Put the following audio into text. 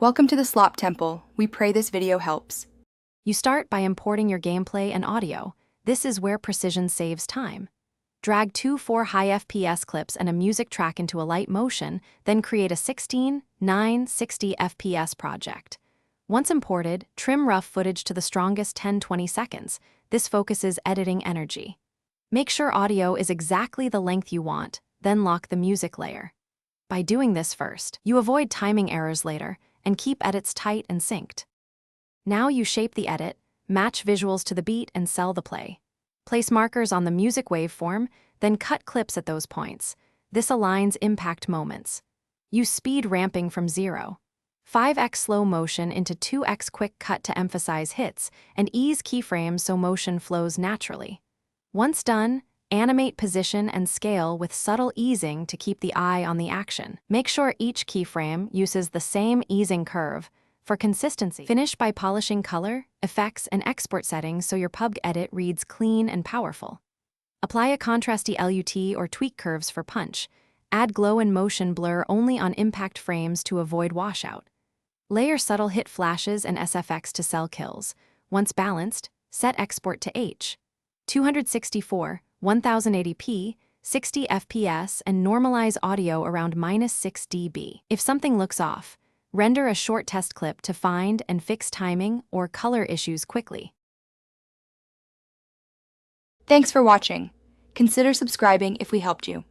Welcome to the Slop Temple. We pray this video helps. You start by importing your gameplay and audio. This is where precision saves time. Drag 2 4 high FPS clips and a music track into Alight Motion, then create a 16:9:60 FPS project. Once imported, trim rough footage to the strongest 10-20 seconds. This focuses editing energy. Make sure audio is exactly the length you want, then lock the music layer. By doing this first, you avoid timing errors later and keep edits tight and synced. Now you shape the edit, match visuals to the beat, and sell the play. Place markers on the music waveform, then cut clips at those points. This aligns impact moments. Use speed ramping from 0. 5x slow motion into 2x quick cut to emphasize hits, and ease keyframes so motion flows naturally. Once done, animate position and scale with subtle easing to keep the eye on the action. Make sure each keyframe uses the same easing curve. For consistency, finish by polishing color, effects, and export settings so your Pubg edit reads clean and powerful. Apply a contrasty LUT or tweak curves for punch. Add glow and motion blur only on impact frames to avoid washout. Layer subtle hit flashes and SFX to sell kills. Once balanced, set export to H. 264, 1080p, 60 FPS, and normalize audio around -6 dB. If something looks off, render a short test clip to find and fix timing or color issues quickly. Thanks for watching. Consider subscribing if we helped you.